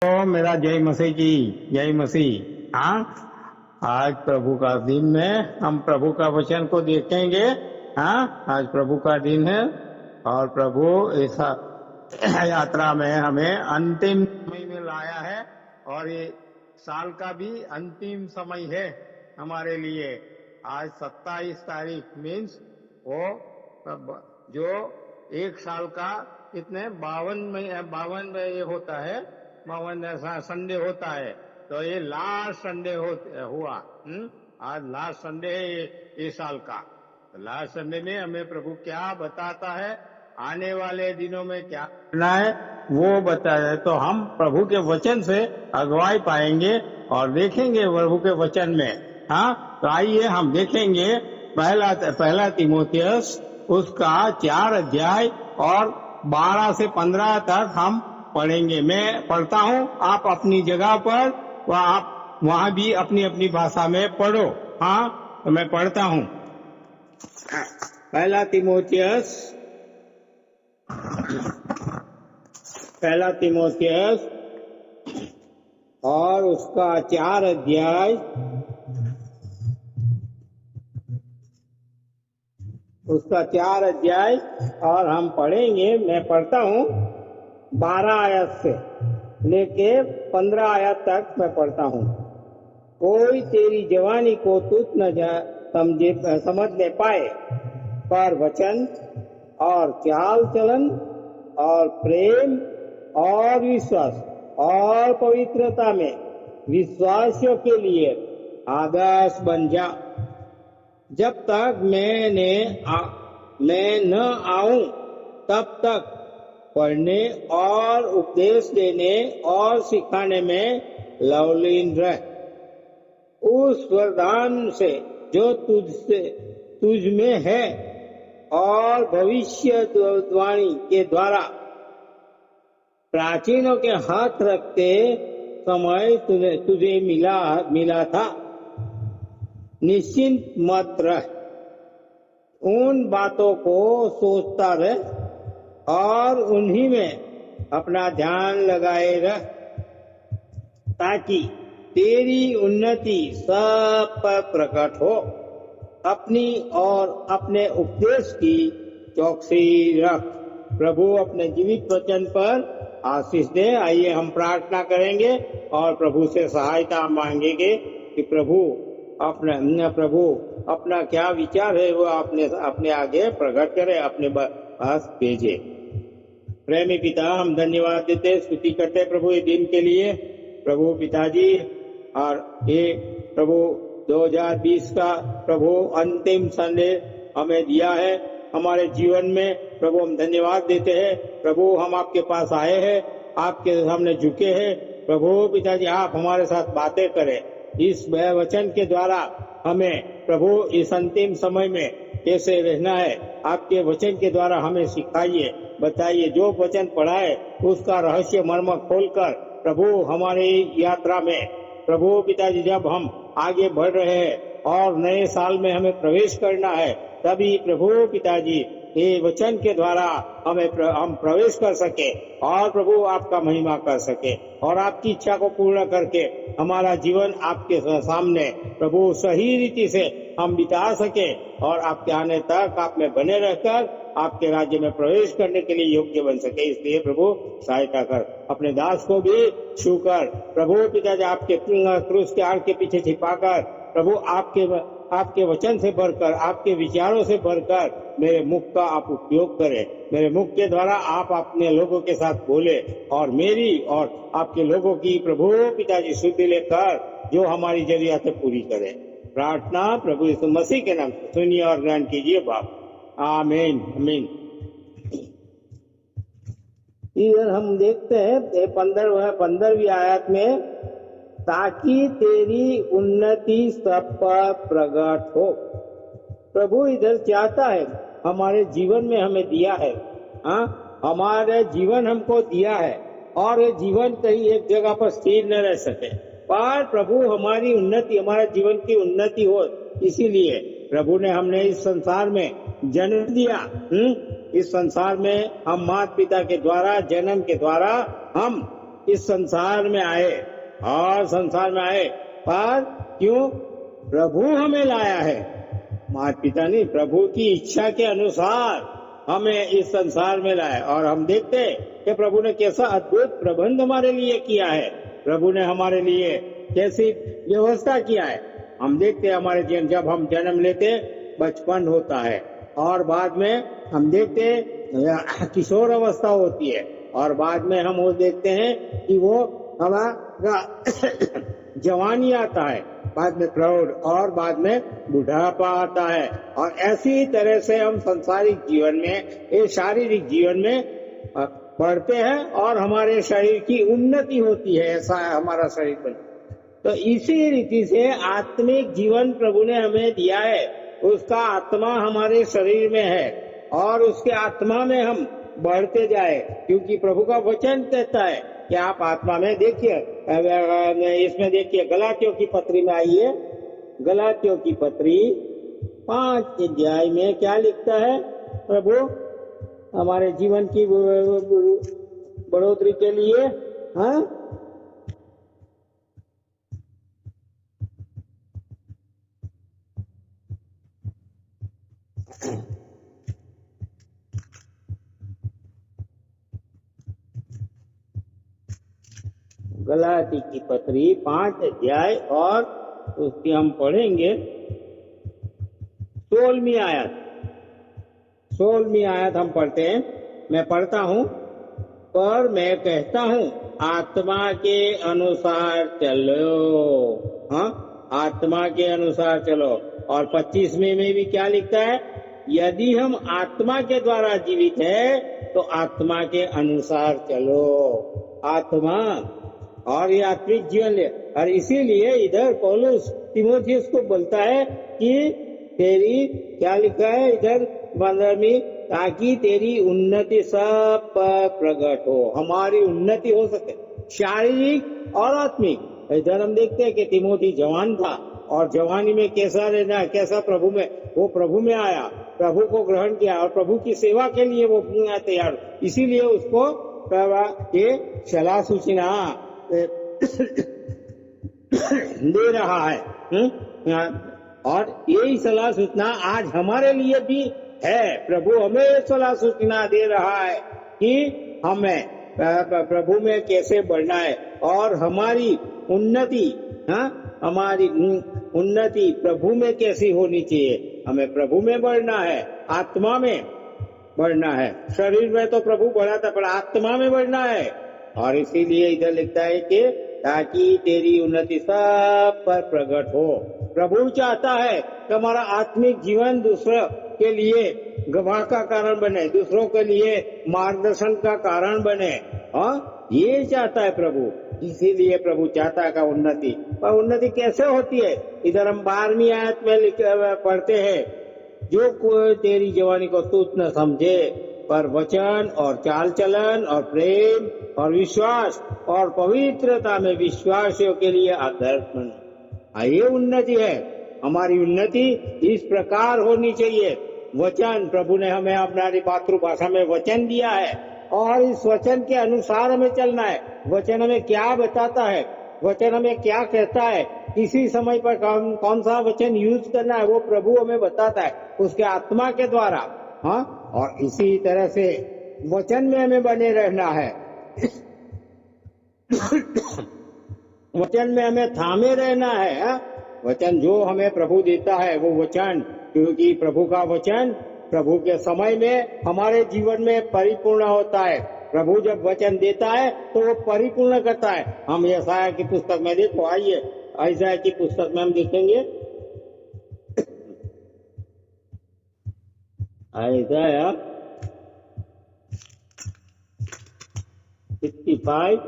तो मेरा जय मसीह की जय मसीह। हाँ, आज प्रभु का दिन है, हम प्रभु का वचन को देखेंगे। हाँ, आज प्रभु का दिन है और प्रभु इस यात्रा में हमें अंतिम समय में लाया है और ये साल का भी अंतिम समय है हमारे लिए। आज 27 तारीख मीन्स वो जो एक साल का कितने 52 में ये होता है, 52 संडे होता है। तो ये लास्ट संडे हुआ। आज लास्ट संडे है ये साल का। तो लास्ट संडे में हमें प्रभु क्या बताता है, आने वाले दिनों में क्या करना है वो बताया है। तो हम प्रभु के वचन से अगुवाई पाएंगे और देखेंगे प्रभु के वचन में। हाँ, तो आइए हम देखेंगे पहला तीमुथियुस उसका 4 अध्याय और 12 से 15 तक हम पढ़ेंगे। मैं पढ़ता हूँ, आप अपनी जगह पर आप वहाँ भी अपनी अपनी भाषा में पढ़ो। हाँ, तो मैं पढ़ता हूँ। पहला तीमुथियुस और उसका 4 अध्याय और हम पढ़ेंगे। मैं पढ़ता हूँ 12 आयत से लेके 15 आयत तक मैं पढ़ता हूँ। कोई तेरी जवानी को तुच्छ न समझने पाए, पर वचन और चाल चलन और प्रेम और विश्वास और पवित्रता में विश्वासियों के लिए आदर्श बन जा। जब तक मैं न आऊं तब तक पढ़ने और उपदेश देने और सिखाने में लवलीन रह। उस वरदान से जो तुझ में है और भविष्यवाणी के द्वारा प्राचीनों के हाथ रखते समय तुझे मिला था। निश्चिंत मत रह, उन बातों को सोचता रह और उन्हीं में अपना ध्यान लगाए रह, ताकि तेरी उन्नति सब पर प्रकट हो। अपनी और अपने उपदेश की चौकसी रख। प्रभु अपने जीवित वचन पर आशीष दे। आइए हम प्रार्थना करेंगे और प्रभु से सहायता मांगेंगे कि प्रभु अपना क्या विचार है वो अपने आगे प्रकट करे, अपने पास भेजे। प्रेमी पिता, हम धन्यवाद देते, स्तुति करते प्रभु ये दिन के लिए। प्रभु पिताजी, और ये प्रभु 2020 का प्रभु अंतिम संडे हमें दिया है हमारे जीवन में। प्रभु हम धन्यवाद देते हैं। प्रभु हम आपके पास आए हैं, आपके सामने झुके हैं। प्रभु पिताजी, आप हमारे साथ बातें करें। इस वचन के द्वारा हमें प्रभु इस अंतिम समय में कैसे रहना है, आपके वचन के द्वारा हमें सिखाइए, बताइए। जो वचन पढ़ा है उसका रहस्य मर्म खोलकर प्रभु हमारी यात्रा में प्रभु पिताजी जब हम आगे बढ़ रहे हैं और नए साल में हमें प्रवेश करना है, तभी प्रभु पिताजी ये वचन के द्वारा हम प्रवेश कर सके और प्रभु आपका महिमा कर सके और आपकी इच्छा को पूर्ण करके हमारा जीवन आपके सामने प्रभु सही रीति से हम बिता सके और आपके आने तक आप में बने रहकर आपके राज्य में प्रवेश करने के लिए योग्य बन सके। इसलिए प्रभु सहायता कर। अपने दास को भी छू कर प्रभु पिताजी आपके क्रूस के आड़ के पीछे छिपाकर प्रभु आपके वचन से भरकर, आपके विचारों से भरकर मेरे मुख का आप उपयोग करें। मेरे मुख के द्वारा आप अपने लोगों के साथ बोले और मेरी और आपके लोगों की प्रभु पिताजी शुद्धि लेकर जो हमारी जरूरतें पूरी करें। प्रार्थना प्रभु यीशु मसीह के नाम से सुनिए और ग्रहण कीजिए बाप। आमीन आमीन। इधर हम देखते हैं 15वीं आयत में, ताकि तेरी उन्नति सब पर प्रकट हो। प्रभु इधर चाहता है, हमारे जीवन में हमें दिया है। हाँ, हमारे जीवन हमको दिया है और ये जीवन कहीं एक जगह पर स्थिर न रह सके, पर प्रभु हमारी उन्नति, हमारे जीवन की उन्नति हो, इसीलिए प्रभु ने हमने इस संसार में जन्म दिया। इस संसार में हम माता पिता के द्वारा, जन्म के द्वारा हम इस संसार में आए, और संसार में आए पर क्यों? प्रभु हमें लाया है, माता पिता नहीं, प्रभु की इच्छा के अनुसार हमें इस संसार में लाया। और हम देखते हैं कि प्रभु ने कैसा अद्भुत प्रबंध हमारे लिए किया है, प्रभु ने हमारे लिए कैसी व्यवस्था किया है। हम देखते हैं हमारे जीवन, जब हम जन्म लेते बचपन होता है, और बाद में हम देखते हैं किशोर अवस्था होती है, और बाद में हम वो देखते हैं कि वो हमारा जवानी आता है, बाद में प्रौढ़, और बाद में बुढ़ापा आता है। और ऐसी तरह से हम सांसारिक जीवन में, ये शारीरिक जीवन में बढ़ते हैं और हमारे शरीर की उन्नति होती है, ऐसा है हमारा शरीर बन। तो इसी रीति से आत्मिक जीवन प्रभु ने हमें दिया है, उसका आत्मा हमारे शरीर में है, और उसके आत्मा में हम बढ़ते जाए, क्योंकि प्रभु का वचन कहता है कि आप आत्मा में, देखिए इसमें देखिए गलातियों की पत्री में आइए, गलातियों की पत्री 5 अध्याय में क्या लिखता है प्रभु हमारे जीवन की बढ़ोतरी के लिए। हाँ, गलाती की पत्री 5 अध्याय, और उसकी हम पढ़ेंगे 16वीं आयत। 16वीं आयत हम पढ़ते हैं, मैं पढ़ता हूँ। पर मैं कहता हूँ आत्मा के अनुसार चलो। हाँ, आत्मा के अनुसार चलो। और 25वें में भी क्या लिखता है? यदि हम आत्मा के द्वारा जीवित है तो आत्मा के अनुसार चलो। आत्मा और ये आत्मिक जीवन ले। और इसीलिए इधर पौलुस तीमुथियुस को बोलता है कि तेरी, क्या लिखा है इधर 15वीं, ताकि तेरी उन्नति सब पर प्रकट हो, हमारी उन्नति हो सके, शारीरिक और आत्मिक। इधर हम देखते हैं कि तीमुथी जवान था, और जवानी में कैसा रहना, कैसा प्रभु में, वो प्रभु में आया, प्रभु को ग्रहण किया, और प्रभु की सेवा के लिए वो तैयार। इसीलिए उसको ये सलाह सूचना दे रहा है। और यही सलाह सूचना आज हमारे लिए भी है। प्रभु हमें सलाह सूचना दे रहा है कि हमें प्रभु में कैसे बढ़ना है, और हमारी उन्नति, हमारी उन्नति प्रभु में कैसी होनी चाहिए। हमें प्रभु में बढ़ना है, आत्मा में बढ़ना है। शरीर में तो प्रभु बढ़ा था, पर आत्मा में बढ़ना है। और इसीलिए इधर लिखता है कि ताकि तेरी उन्नति सब पर प्रकट हो। प्रभु चाहता है कि हमारा आत्मिक जीवन दूसरों के लिए गवाह का कारण बने, दूसरों के लिए मार्गदर्शन का कारण बने। ये चाहता है प्रभु। इसीलिए प्रभु चाहता है का उन्नति। पर उन्नति कैसे होती है? इधर हम 12वीं आयत में पढ़ते हैं, जो कोई तेरी जवानी को तुच्छ न समझे, पर वचन और चाल चलन और प्रेम और विश्वास और पवित्रता में विश्वासियों के लिए आदर्श बने। ये उन्नति है। हमारी उन्नति इस प्रकार होनी चाहिए। वचन, प्रभु ने हमें अपनी मातृभाषा में वचन दिया है, और इस वचन के अनुसार हमें चलना है। वचन हमें क्या बताता है, वचन हमें क्या कहता है, किसी समय पर कौन सा वचन यूज करना है, वो प्रभु हमें बताता है उसके आत्मा के द्वारा। और इसी तरह से वचन में हमें बने रहना है। वचन में हमें थामे रहना है। वचन जो हमें प्रभु देता है वो वचन, क्योंकि प्रभु का वचन प्रभु के समय में हमारे जीवन में परिपूर्ण होता है। प्रभु जब वचन देता है तो वो परिपूर्ण करता है। हम यशायाह की पुस्तक में देखो, आइए यशायाह की पुस्तक में हम देखेंगे, यशायाह 65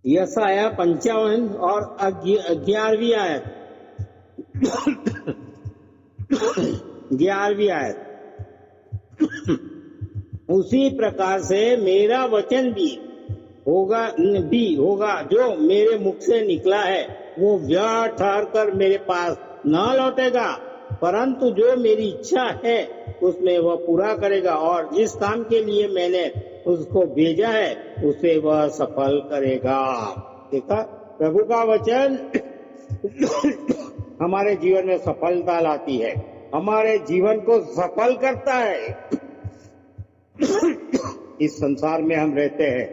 यशायाह 55 और 11वीं आयत 11वीं आयत। उसी प्रकार से मेरा वचन भी होगा जो मेरे मुख से निकला है, वो व्यर्थ ठहर कर मेरे पास न लौटेगा, परंतु जो मेरी इच्छा है उसमें वह पूरा करेगा, और जिस काम के लिए मैंने उसको भेजा है उसे वह सफल करेगा। देखा, प्रभु का वचन हमारे जीवन में सफलता लाती है, हमारे जीवन को सफल करता है। इस संसार में हम रहते हैं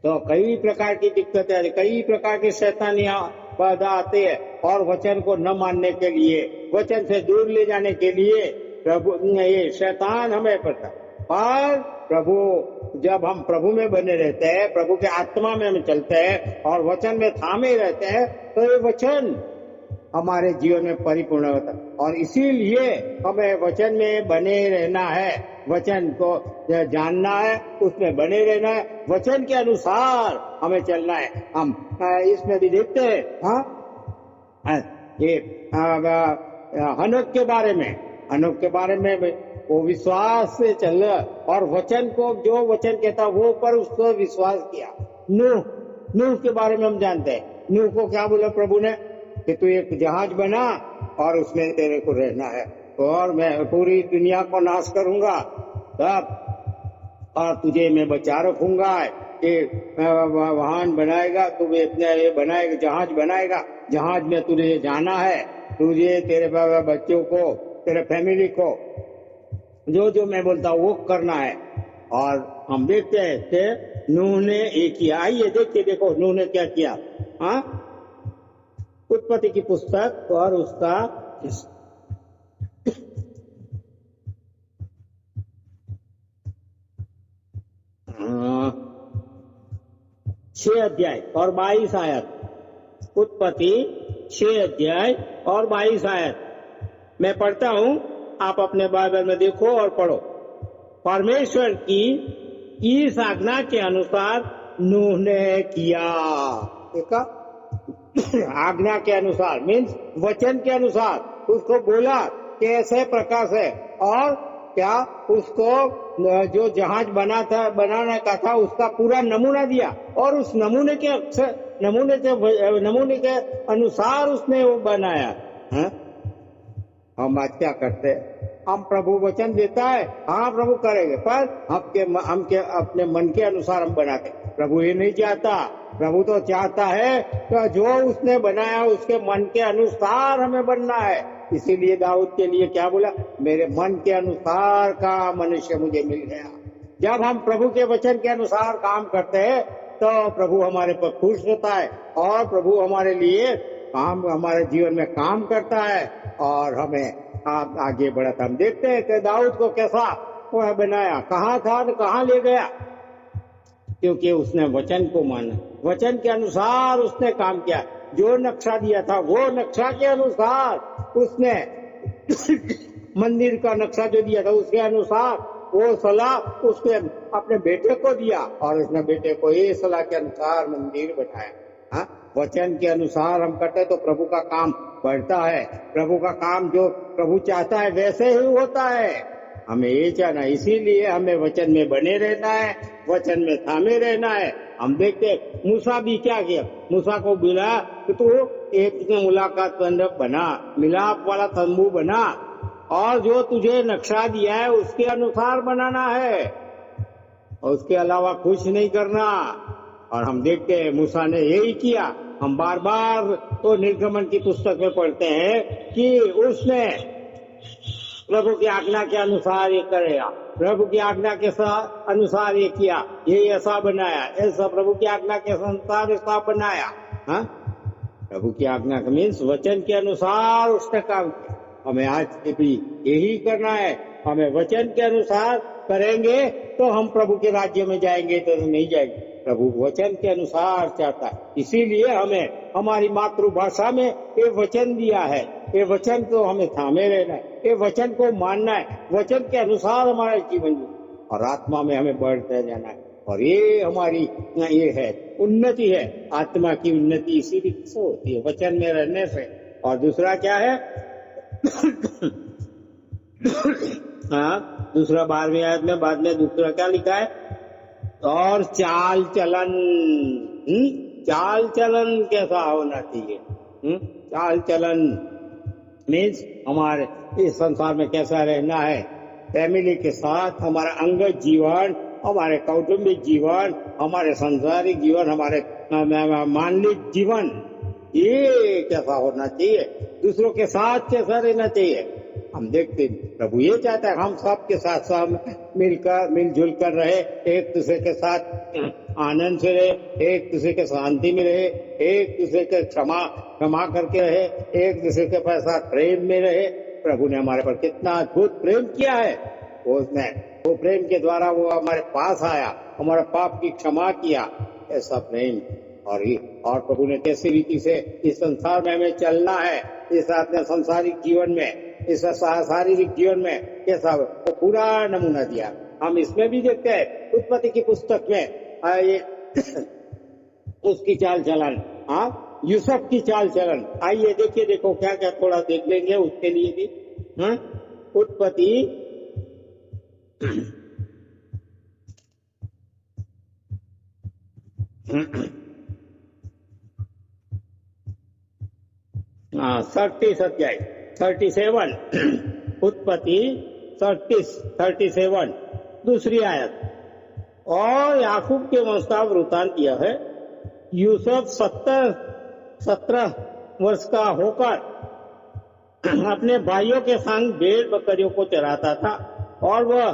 तो कई प्रकार की दिक्कतें, कई प्रकार की शैतानियां बाधा आते हैं, और वचन को न मानने के लिए, वचन से दूर ले जाने के लिए प्रभु ये शैतान हमें पड़ता है। और प्रभु, जब हम प्रभु में बने रहते हैं, प्रभु के आत्मा में हम चलते हैं और वचन में थामे रहते हैं, तो ये वचन हमारे जीवन में परिपूर्ण होता है। और इसीलिए हमें वचन में बने रहना है, वचन को जानना है, उसमें बने रहना है, वचन के अनुसार हमें चलना है। हम इसमें भी देखते हैं, हाँ, ये हनोक के बारे में, हनोक के बारे में वो विश्वास से चल, और वचन को, जो वचन कहता वो पर उसको विश्वास किया। नूह के बारे में हम जानते हैं, नूह को क्या बोला प्रभु ने कि तू एक जहाज बना और उसमें तेरे को रहना है, और मैं पूरी दुनिया को नाश करूंगा तब, और तुझे मैं बचा रखूंगा। वाहन बनाएगा, तू अपने बनाएगा, जहाज बनाएगा, जहाज में तुझे जाना है, तुझे, तेरे बच्चों को, तेरे फैमिली को, जो जो मैं बोलता हूँ वो करना है। और हम देखते हैं कि नूह ने एक किया। आइए देखिए, देखो नूह ने क्या किया। हाँ, उत्पत्ति की पुस्तक और उसका 6 अध्याय और 22 आयत। उत्पत्ति 6 अध्याय और 22 आयत मैं पढ़ता हूं, आप अपने बाइबल में देखो और पढ़ो। परमेश्वर की इस आज्ञा के अनुसार नूह ने किया। देखा, आज्ञा के अनुसार मीन्स वचन के अनुसार उसको बोला कि ऐसे प्रकाश है, और क्या उसको जो जहाज बनाने का था उसका पूरा नमूना दिया, और उस नमूने के अनुसार उसने वो बनाया। है? हम आज क्या करते हैं, हम प्रभु वचन देता है, हाँ प्रभु करेंगे, पर हम अपने मन के अनुसार हम बनाते। प्रभु ये नहीं चाहता, प्रभु तो चाहता है तो जो उसने बनाया उसके मन के अनुसार हमें बनना है। इसीलिए दाऊद के लिए क्या बोला, मेरे मन के अनुसार का मनुष्य मुझे मिल गया। जब हम प्रभु के वचन के अनुसार काम करते हैं तो प्रभु हमारे पर खुश होता है, और प्रभु हमारे लिए काम, हमारे जीवन में काम करता है, और हमें आगे बढ़ाता। हम देखते हैं कि दाऊद को कैसा वह बनाया, कहाँ था, कहाँ ले गया, क्योंकि उसने वचन को माना, वचन के अनुसार उसने काम किया। जो नक्शा दिया था वो नक्शा के अनुसार उसने मंदिर का नक्शा जो दिया था उसके अनुसार वो सलाह उसने अपने बेटे को दिया, और उसने बेटे को ये सलाह के अनुसार मंदिर बनाया। हाँ, वचन के अनुसार हम करते तो प्रभु का काम बढ़ता है। प्रभु का काम जो प्रभु चाहता है वैसे ही होता है, हमें ये चाहना। इसीलिए हमें वचन में बने रहना है, वचन में थामे रहना है। हम देखते मूसा भी क्या किया, मूसा को बोला कि तू एक मुलाकात मंडप बना, मिलाप वाला तंबू बना, और जो तुझे नक्शा दिया है उसके अनुसार बनाना है, और उसके अलावा कुछ नहीं करना। और हम देखते हैं मूसा ने यही किया। हम बार बार तो निर्गमन की पुस्तक में पढ़ते हैं कि उसने प्रभु की आज्ञा के अनुसार ये करेगा, प्रभु की आज्ञा के अनुसार ये किया, ये ऐसा बनाया, ऐसा प्रभु की आज्ञा के अनुसार ऐसा बनाया। हाँ, प्रभु की आज्ञा का मीन्स वचन के अनुसार उसने काम किया। हमें आज भी यही करना है। हमें वचन के अनुसार करेंगे तो हम प्रभु के राज्य में जाएंगे, तो नहीं जाएंगे। प्रभु वचन के अनुसार चाहता है, इसीलिए हमें हमारी मातृभाषा में ये वचन दिया है। ये वचन को हमें थामे रहना है, ये वचन को मानना है, वचन के अनुसार हमारा जीवन और आत्मा में हमें बढ़ते जाना है। और ये हमारी ये है उन्नति है, आत्मा की उन्नति इसीलिए से होती है वचन में रहने से। और दूसरा क्या है हाँ, दूसरा 12वीं आयत में बाद में दूसरा क्या लिखा है, और चाल चलन, चाल चलन कैसा होना चाहिए। चाल चलन मीन्स हमारे इस संसार में कैसा रहना है, फैमिली के साथ हमारा अंगत जीवन, हमारे कौटुंबिक जीवन, हमारे सांसारिक जीवन, हमारे मानविक जीवन, ये कैसा होना चाहिए, दूसरों के साथ कैसा रहना चाहिए। हम देखते प्रभु ये चाहता है हम सबके साथ सब मिलजुल कर रहे, एक दूसरे के साथ आनंद से रहे, एक दूसरे के शांति में रहे, एक दूसरे के क्षमा करके रहे, एक दूसरे के साथ प्रेम में रहे। प्रभु ने हमारे पर कितना अद्भुत प्रेम किया है, वो प्रेम के द्वारा वो हमारे पास आया, हमारे पाप की क्षमा किया, ऐसा प्रेम। और प्रभु ने कैसी रीति से इस संसार में हमें चलना है, इस अपने सांसारिक जीवन में, इस शारीरिक जीवन में कैसा वो पूरा नमूना दिया। हम इसमें भी देखते हैं उत्पत्ति की पुस्तक में ये उसकी चाल चलन, हाँ यूसुफ की चाल चलन, आइए देखो क्या क्या थोड़ा देख लेंगे उसके लिए भी। हाँ उत्पत्ति 30 अध्याय 37, उत्पत्ति 37 दूसरी आयत। और याकूब के वंश का वृतांत यह है, यूसुफ 17 वर्ष का होकर अपने भाइयों के संग भेड़ बकरियों को चराता था, और वह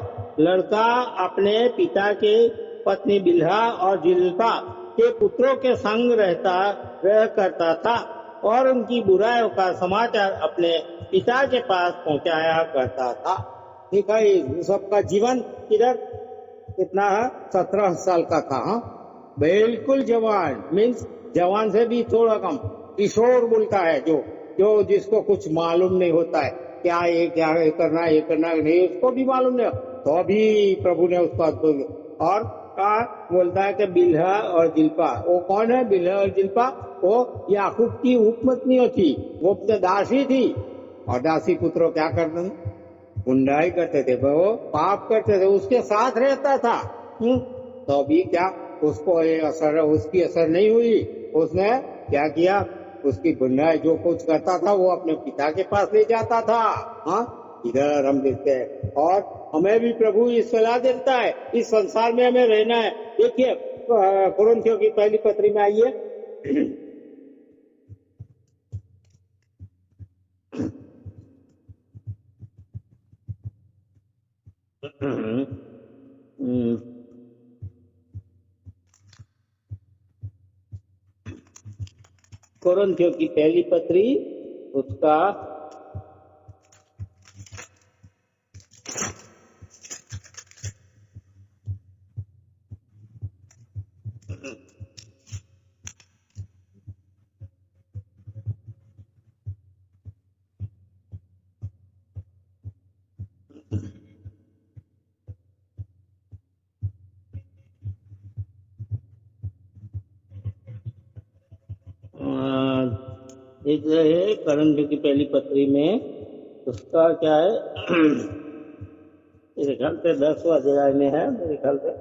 लड़का अपने पिता के पत्नी बिल्हा और जिल्पा के पुत्रों के संग रह करता था, और उनकी बुराइयों का समाचार अपने पिता के पास पहुंचाया करता था। ठीक है, यूसुफ का जीवन इधर कितना 17 साल का था, बिल्कुल जवान, मीन्स जवान से भी थोड़ा कम, किशोर बोलता है जो जिसको कुछ मालूम नहीं होता है, क्या करना नहीं, उसको भी मालूम नहीं, तो भी प्रभु ने उसको और बोलता है कि बिल्हा और जिल्पा, वो कौन है बिल्हा और जिल्पा? वो याकूब की उपपत्नियों थी, वो दासी थी, और दासी पुत्रों क्या करते थे? गुंडाई करते थे, वो पाप करते थे, उसके साथ रहता था। तो भी क्या उसको उसकी असर नहीं हुई, उसने क्या किया, उसकी गुंडाई जो कुछ करता था वो अपने पिता के पास ले जाता था। हाँ इधर हम देखते हैं, और हमें भी प्रभु इस सलाह देता है, इस संसार में हमें रहना है। देखिए कुरिन्थियों की पहली पत्री में आइए, कुरिन्थियों की पहली पत्री उसका 'कुरिन्थियों की पहली पत्री में उसका क्या है, मेरे ख्याल से 10वां अध्याय में है, मेरे ख्याल से।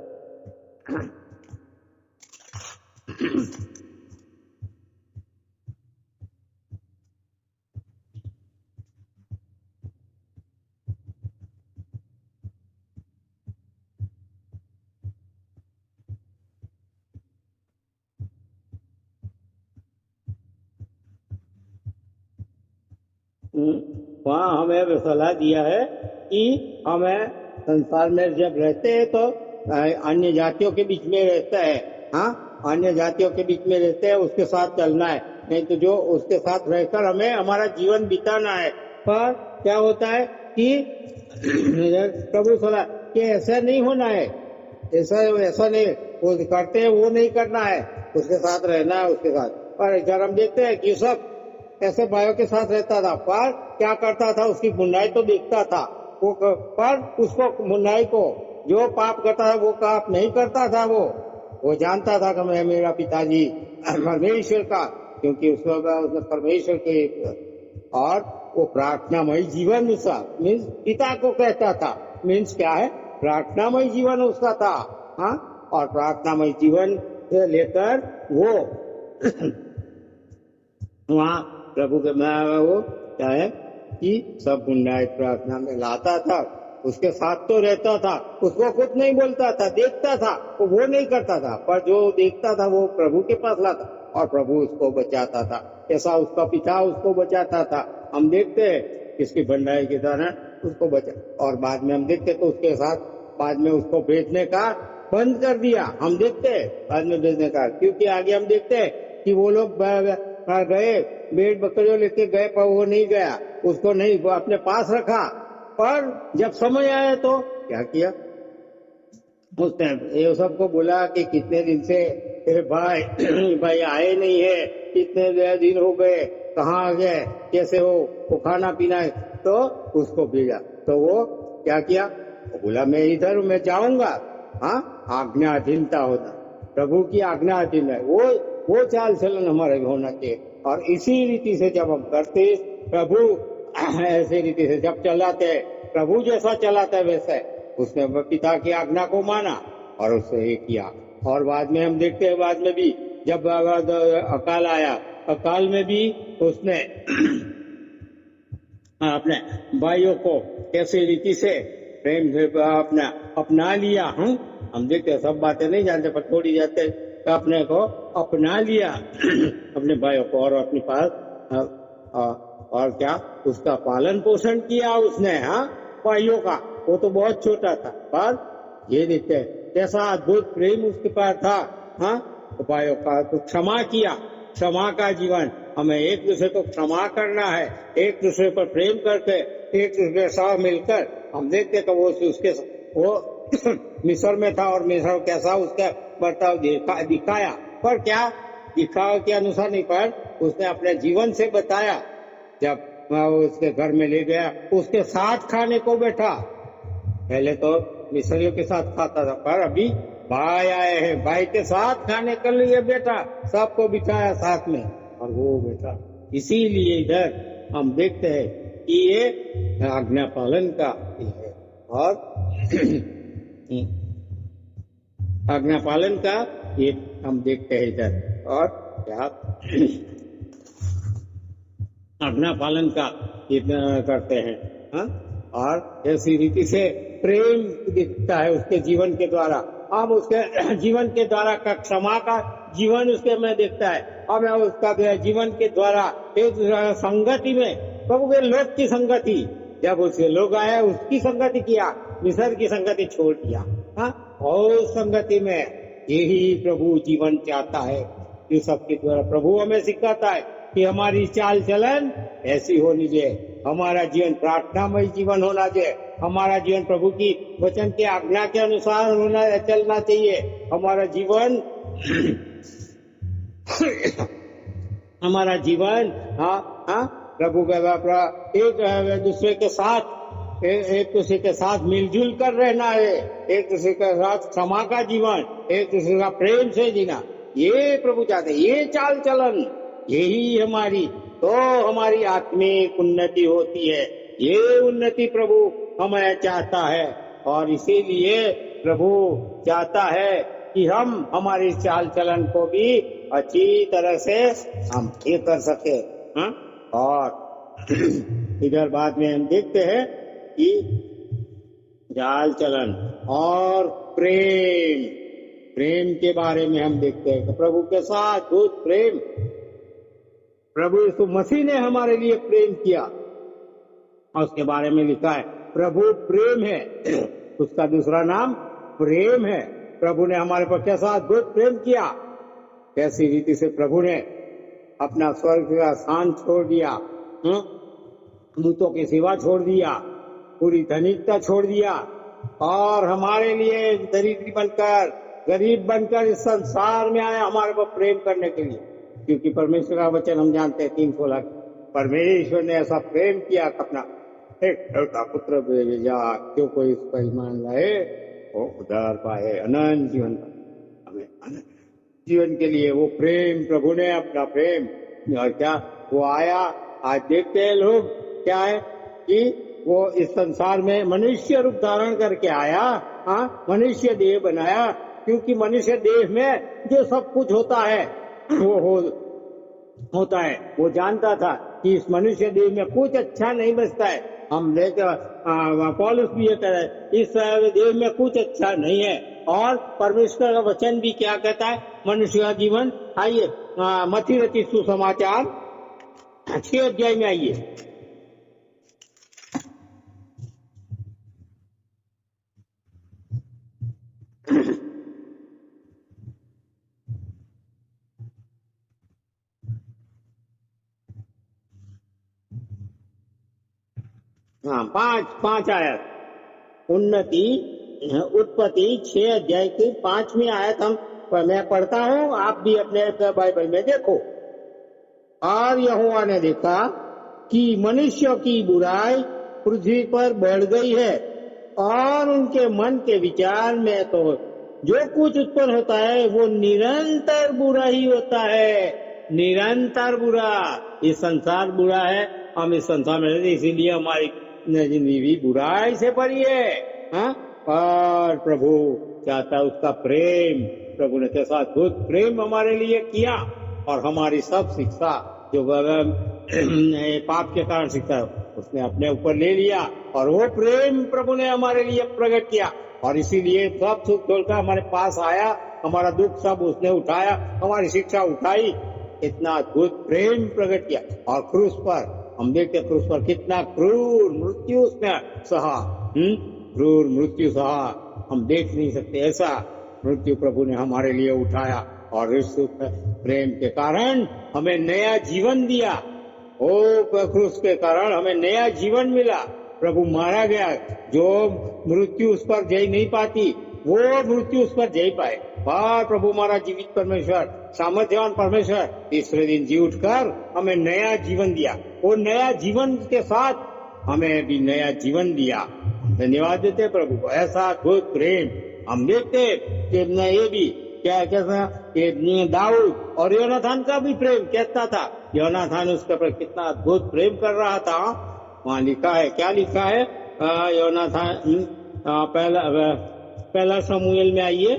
वहाँ हमें सलाह दिया है कि हमें संसार में जब रहते हैं तो अन्य जातियों के बीच में रहता है, हाँ अन्य जातियों के बीच में रहते हैं, उसके साथ चलना है, नहीं तो जो उसके साथ रहकर हमें हमारा जीवन बिताना है। पर क्या होता है कि प्रभु सलाह कि ऐसा नहीं होना है, ऐसा नहीं वो करते हैं, वो नहीं करना है, उसके साथ रहना है, उसके साथ। पर जब हम देखते हैं कि सब ऐसे भाइयों के साथ रहता था, पर क्या करता था, उसकी बुराई तो देखता था वो, पर उसको बुराई को जो पाप करता था वो पाप नहीं करता था, वो जानता था कि मैं मेरा पिताजी परमेश्वर का, क्योंकि उसने परमेश्वर के, और वो प्रार्थनामय जीवन उसका मीन्स पिता को कहता था, मीन्स क्या है, प्रार्थनामय जीवन उसका था। हाँ, और प्रार्थनामय जीवन से लेकर वो वहाँ प्रभु के वो क्या है कि सब गुंडायत प्रार्थना में लाता था, उसके साथ तो रहता था, उसको कुछ नहीं बोलता था, देखता था, वो नहीं करता था, पर जो देखता था वो प्रभु के पास लाता और प्रभु उसको बचाता था। ऐसा उसका पिता उसको बचाता था। हम देखते हैं इसकी भंडाई के कारण उसको बचा, और बाद में हम देखते तो उसके साथ बाद में उसको भेजने का बंद कर दिया। हम देखते हैं बाद में भेजने का, क्योंकि आगे हम देखते हैं कि वो लोग गए भेड़ बकरियों लेके गए, पर वो नहीं गया, उसको नहीं, वो अपने पास रखा। पर जब समय आया तो क्या किया उसने, ये सबको बोला कि कितने दिन से भाई भाई आए नहीं है, कितने दिन हो गए, कहाँ आ गए, कैसे हो, वो खाना पीना है, तो उसको भेजा। तो वो क्या किया, वो बोला मैं इधर हूं, मैं जाऊंगा। हाँ, आज्ञाधीनता होना, प्रभु की आज्ञाधीन है, वो चाल चलन हमारे होना चाहिए। और इसी रीति से जब हम करते प्रभु ऐसी रीति से जब चलाते, प्रभु जैसा चलाता है वैसे उसने पिता की आज्ञा को माना और उससे ये किया। और बाद में हम देखते हैं, बाद में भी जब अकाल आया, अकाल में भी उसने अपने भाइयों को कैसी रीति से प्रेम से अपना लिया। हम देखते हैं, सब बातें नहीं जानते पर थोड़ी जाते, तो अपने को अपना लिया अपने भाइयों को, और अपने पास और क्या उसका पालन पोषण किया उसने। हाँ, भाइयों का, वो तो बहुत छोटा था, पर ये देखते हैं कैसा अद्भुत प्रेम उसके पास था। हाँ, भाइयों का तो क्षमा किया, क्षमा का जीवन, हमें एक दूसरे को क्षमा करना है, एक दूसरे पर प्रेम करके एक दूसरे के साथ मिलकर। हम देखते तो वो मिस्र में था और मिस्र कैसा उसका बर्ताव दिखाया, पर क्या दिखावा के अनुसार नहीं, पर उसने अपने जीवन से बताया। जब उसके घर में ले गया, उसके साथ खाने को बैठा, पहले तो मिस्रियों के साथ खाता था, पर अभी भाई आए हैं, भाई के साथ खाने के लिए बैठा, सबको बिठाया साथ में और वो बैठा। इसीलिए इधर हम देखते हैं कि ये आज्ञा पालन का है, और आज्ञा पालन का ये हम देखते हैं इधर। और क्या आज्ञा पालन का करते हैं। हाँ? और ऐसी रीति से प्रेम दिखता है उसके जीवन के द्वारा। अब उसके जीवन के द्वारा का क्षमा का जीवन उसके में देखता है। अब उसका जीवन के द्वारा एक संगति में, प्रभु के लोग की संगति, जब उसके लोग आए उसकी संगति किया, मिस्र की संगति छोड़ दिया। हाँ, और संगति में यही प्रभु जीवन चाहता है। ये सबके द्वारा प्रभु हमें सिखाता है कि हमारी चाल चलन ऐसी होनी चाहिए, हमारा जीवन प्रार्थनामय जीवन होना चाहिए, हमारा जीवन प्रभु की वचन के आज्ञा के अनुसार चलना चाहिए, हमारा जीवन हमारा जीवन प्रभु के एक दूसरे के साथ मिलजुल कर रहना है, एक दूसरे के साथ क्षमा का जीवन, एक दूसरे का प्रेम से जीना, ये प्रभु चाहते हैं। ये चाल चलन, यही हमारी आत्मिक उन्नति होती है। ये उन्नति प्रभु हमें चाहता है, और इसीलिए प्रभु चाहता है कि हम हमारी चाल चलन को भी अच्छी तरह से हम ये कर सके। हाँ? और इधर बाद में हम देखते हैं कि चाल चलन और प्रेम के बारे में हम देखते हैं कि प्रभु के साथ बहुत प्रेम, प्रभु यीशु मसीह ने हमारे लिए प्रेम किया, और उसके बारे में लिखा है प्रभु प्रेम है, उसका दूसरा नाम प्रेम है। प्रभु ने हमारे पर कैसा अद्भुत प्रेम किया, कैसी रीति से प्रभु ने अपना स्वर्ग का स्थान छोड़ दिया, दूतों की सेवा छोड़ दिया, पूरी धनिकता छोड़ दिया, और हमारे लिए दरिद्री बनकर, गरीब बनकर इस संसार में आया हमारे पर प्रेम करने के लिए। क्योंकि परमेश्वर का वचन हम जानते हैं 3:16, परमेश्वर ने ऐसा प्रेम किया अपना एक छोटा पुत्र भेजा, जो कोई इस पर ईमान लाए वो उद्धार पाए, अनंत जीवन पाए। हमें अनंत जीवन के लिए वो प्रेम, प्रभु ने अपना प्रेम, और क्या वो आया। आज देखते हैं लोग क्या है कि वो इस संसार में मनुष्य रूप धारण करके आया, मनुष्य देह बनाया, क्योंकि मनुष्य देह में जो सब कुछ होता है वो होता है, वो जानता था कि इस मनुष्य देह में कुछ अच्छा नहीं बचता है। हम देखते पौलुस भी ये कह रहे हैं, इस देह में कुछ अच्छा नहीं है। और परमेश्वर का वचन भी क्या कहता है, मनुष्य का जीवन। आइए मत्ती रचित सुसमाचार 6 अध्याय में आइए। हाँ, 5 आयत उत्पत्ति 6 अध्याय की 5वीं आयत मैं पढ़ता हूँ, आप भी अपने बाइबल में देखो। और यहोवा ने देखा कि मनुष्यों की बुराई पृथ्वी पर बढ़ गई है और उनके मन के विचार में तो जो कुछ उत्पन्न होता है वो निरंतर बुरा ही होता है, निरंतर बुरा। ये संसार बुरा है, हम इस संसार में रहते, इसीलिए हमारी जिंदगी भी बुराई से भरी है। हाँ? पर प्रभु चाहता उसका प्रेम, प्रभु ने कैसा अद्भुत प्रेम हमारे लिए किया और हमारी सब शिक्षा जो पाप के कारण शिक्षा उसने अपने ऊपर ले लिया और वो प्रेम प्रभु ने हमारे लिए प्रकट किया और इसीलिए सब सुख छोड़कर हमारे पास आया, हमारा दुख सब उसने उठाया, हमारी शिक्षा उठाई। इतना अद्भुत प्रेम प्रकट किया। और क्रूस पर हम देखते क्रूस पर कितना क्रूर मृत्यु उसने सहा, क्रूर मृत्यु सहा, हम देख नहीं सकते ऐसा मृत्यु प्रभु ने हमारे लिए उठाया और इस प्रेम के कारण हमें नया जीवन दिया। ओ क्रूस के कारण हमें नया जीवन मिला। प्रभु मारा गया, जो मृत्यु उस पर जय नहीं पाती वो मृत्यु उस पर जय पाए। बार प्रभु हमारा जीवित परमेश्वर, सामर्थ्यवान परमेश्वर तीसरे दिन जी उठकर हमें नया जीवन दिया। वो नया जीवन के साथ हमें भी नया जीवन दिया। धन्यवाद देते प्रभु को, ऐसा अद्भुत प्रेम हम देखते कि ये भी क्या कैसा कि दाऊद और योनाथान का भी प्रेम कैसा था। योनाथान उसके पर कितना अद्भुत प्रेम कर रहा था। वहां लिखा है, क्या लिखा है, योनाथान पहला शमूएल में आइए।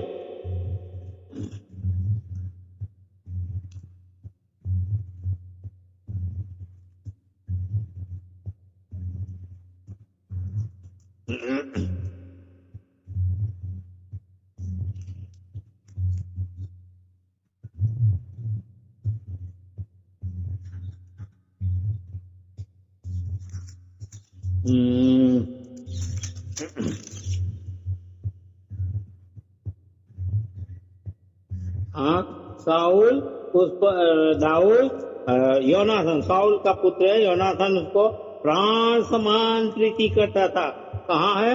साउल उस पर दाऊद योनाथान, साउल का पुत्र है योनाथान, उसको प्राण समान प्रीति करता था। कहाँ है?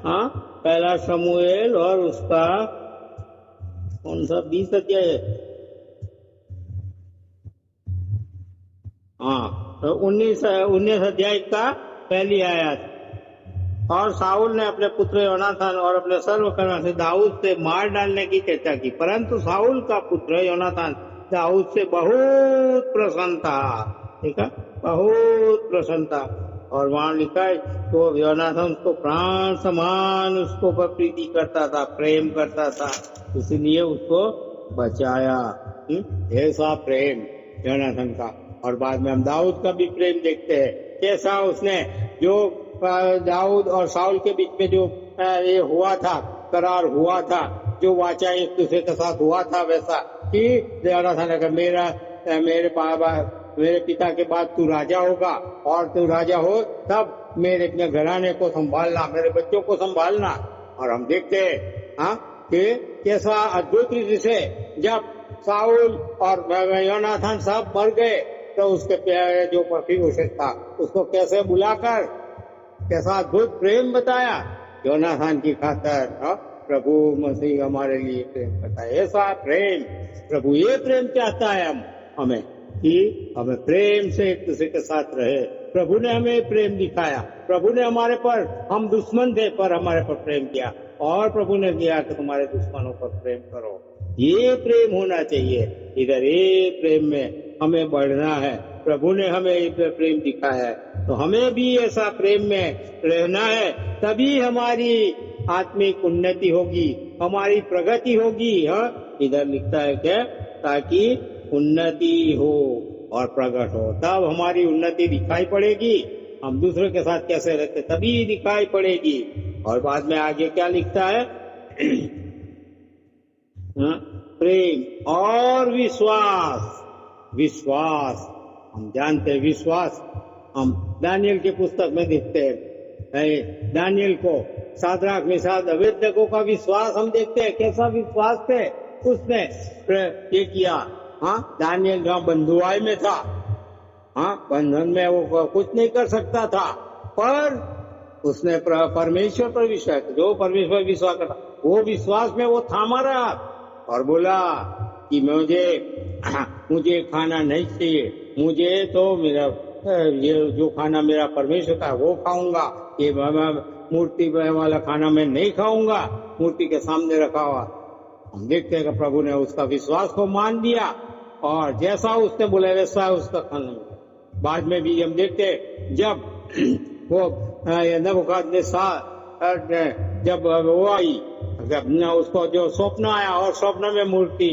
हाँ, पहला शमूएल और उसका कौन सा 20 अध्याय है। हाँ, तो 19 अध्याय का पहली आयत। और साउल ने अपने पुत्र योनाथान और अपने सर्वकर्मा से दाऊद से मार डालने की चर्चा की, परंतु साउल का पुत्र योनाथान दाऊद से बहुत प्रसन्न था। ठीक है, बहुत प्रसन्न था। और वहां लिखा है तो योनाथान उसको प्राण समान उसको पर प्रीति करता था, प्रेम करता था, इसलिए उसको बचाया। ऐसा प्रेम योनाथान का। और बाद में हम दाऊद का भी प्रेम देखते हैं, कैसा उसने जो दाऊद और साउल के बीच में जो ये हुआ था, करार हुआ था, जो वाचा एक दूसरे के साथ हुआ था, वैसा कि योनाथान अगर मेरे पिता के बाद तू राजा होगा और तू राजा हो तब मेरे अपने घराने को संभालना, मेरे बच्चों को संभालना। और हम देखते हैं हाँ कि कैसा अद्भुत रीति से जब साउल और योनाथान सब मर गए तो उसके जो मफीबोशेत था उसको कैसे बुलाकर कैसा अद्भुत प्रेम बताया योनाथान की खातर। प्रभु मसीह हमारे लिए प्रेम करता है, ऐसा प्रेम प्रभु ये प्रेम चाहता है हमें कि हमें प्रेम से एक दूसरे के साथ रहे। प्रभु ने हमें प्रेम दिखाया, प्रभु ने हमारे पर, हम दुश्मन थे पर हमारे पर प्रेम किया और प्रभु ने किया कि तुम्हारे दुश्मनों पर प्रेम करो। ये प्रेम होना चाहिए इधर, ये प्रेम में हमें बढ़ना है। प्रभु ने हमें प्रेम दिखाया है तो हमें भी ऐसा प्रेम में रहना है, तभी हमारी आत्मिक उन्नति होगी, हमारी प्रगति होगी। हाँ, इधर लिखता है क्या, ताकि उन्नति हो, और प्रकट हो, तब हमारी उन्नति दिखाई पड़ेगी। हम दूसरों के साथ कैसे रहते तभी दिखाई पड़ेगी। और बाद में आगे क्या लिखता है? प्रेम और विश्वास। विश्वास हम जानते हैं, विश्वास हम दानियल की पुस्तक में देखते हैं। दानियल को शाद्राक मेशक अबेदनगो का विश्वास हम देखते हैं, कैसा विश्वास थे उसने ये किया। हाँ, दानियल जहाँ बंधुआई में था, हाँ, बंधन में वो कुछ नहीं कर सकता था, पर उसने परमेश्वर पर विश्वास, जो परमेश्वर विश्वास करता, वो विश्वास में वो थामा रहा और बोला कि मुझे खाना नहीं चाहिए, मुझे तो मेरा ये जो खाना मेरा परमेश्वर का वो खाऊंगा, ये मूर्ति वाला खाना मैं नहीं खाऊंगा, मूर्ति के सामने रखा हुआ। हम देखते हैं कि प्रभु ने उसका विश्वास को मान दिया और जैसा उसने बोला वैसा उसका खाना मिला। बाद में भी हम देखते हैं जब वो नबूकदनेस्सर जब वो आई, जब उसको जो स्वप्न आया और स्वप्न में मूर्ति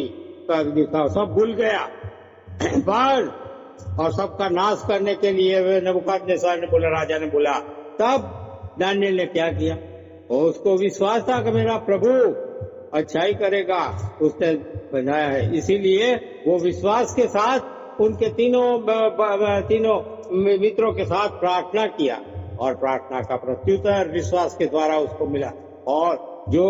का दिखा, सब भूल गया पर और सबका नाश करने के लिए नबूकदनेस्सर ने बोला, राजा ने बोला, तब दानियल ने क्या किया? उसको विश्वास था कि मेरा प्रभु अच्छाई करेगा, उसने बनाया है, इसीलिए वो विश्वास के साथ उनके तीनों मित्रों के साथ प्रार्थना किया और प्रार्थना का प्रत्युत्तर विश्वास के द्वारा उसको मिला। और जो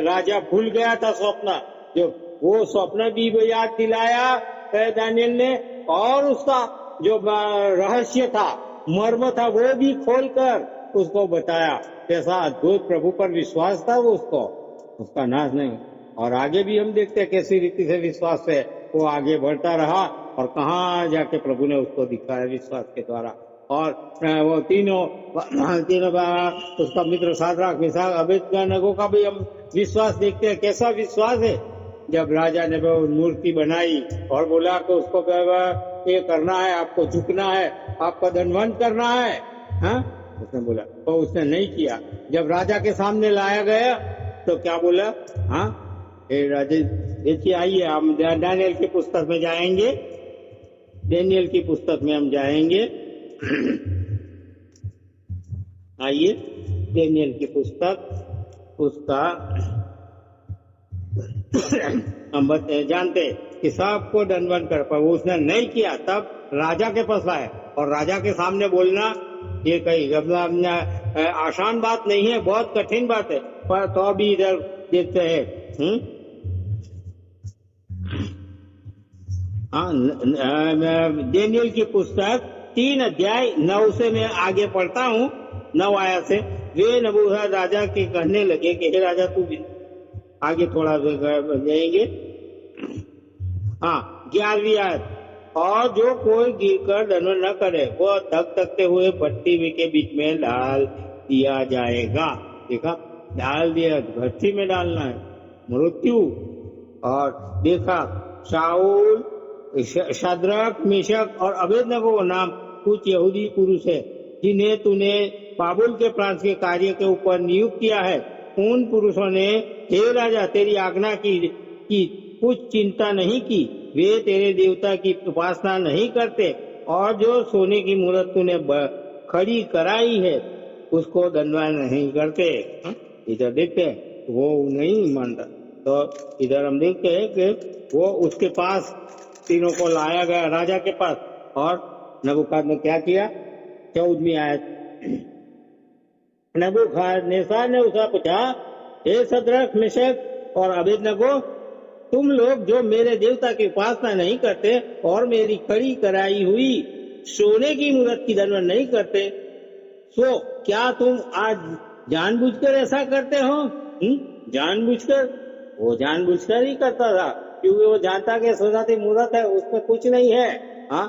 राजा भूल गया था स्वप्न, जो वो स्वप्न भी याद दिलाया दानियल ने, और उसका जो रहस्य था, मर्म था, वो भी खोलकर उसको बताया। कैसा अद्भुत प्रभु पर विश्वास था वो, उसका नाश नहीं। और आगे भी हम देखते हैं कैसी रीति से विश्वास से वो आगे बढ़ता रहा और कहाँ जाके प्रभु ने उसको दिखाया विश्वास के द्वारा। और वो तीनों उसका मित्र शाद्राक मेशक अबेदनगो का भी हम विश्वास देखते हैं, कैसा विश्वास है। जब राजा ने वो मूर्ति बनाई और बोला कि उसको ये करना है, आपको झुकना है, आपका दंडवत करना है, हाँ, उसने बोला, तो उसने नहीं किया। जब राजा के सामने लाया गया तो क्या बोला? हाँ, राजा देखिए, आइए हम दानियल की पुस्तक में जाएंगे, दानियल की पुस्तक में हम जाएंगे। आइए दानियल की पुस्तक, उसका हम जानते कि सबको दंडवत कर, पर वो उसने नहीं किया। तब राजा के पास आए और राजा के सामने बोलना ये कहीं आसान बात नहीं है, बहुत कठिन बात है, पर तो भी इधर देखते हैं। दानियल की पुस्तक 3 अध्याय 9 से मैं आगे पढ़ता हूँ, 9 आयत से। वे नबूकदनेस्सर राजा के कहने लगे कि हे राजा, तू आगे थोड़ा जाएंगे। हाँ, 11वीं आयत, और जो कोई गिरकर दंडवत न करे वो धकधकते हुए भट्ठी के बीच में डाल दिया जाएगा। देखा, डाल दिया, भट्ठी में डालना है, मृत्यु। और देखा, शाऊल, शाद्राक मेशक और अबेदनगो नाम कुछ यहूदी पुरुष है जिन्हें तूने बाबुल के प्रांत के कार्य के ऊपर नियुक्त किया है। उन पुरुषों ने हे राजा तेरी आज्ञा की कुछ चिंता नहीं की, वे तेरे देवता की उपासना नहीं करते और जो सोने की मूर्त तूने खड़ी कराई है उसको दंडवत नहीं करते। इधर देखते हैं वो नहीं मानता, तो इधर हम देखते हैं कि वो उसके पास तीनों को लाया गया राजा के पास, और नबूकदनेस्सर ने क्या किया? 14वीं आयत, नबूकदनेस्सर ने उससे पूछा, हे शाद्राक मेशक और अबेदनगो, तुम लोग जो मेरे देवता की उपासना नहीं करते और मेरी खड़ी कराई हुई सोने की मूर्त की दंडवत नहीं करते, सो क्या तुम आज जानबूझकर ऐसा करते हो? जानबूझकर? वो जानबूझकर ही करता था, क्योंकि वो जानता कि सोने की मूर्त है, उसमें कुछ नहीं है। हाँ,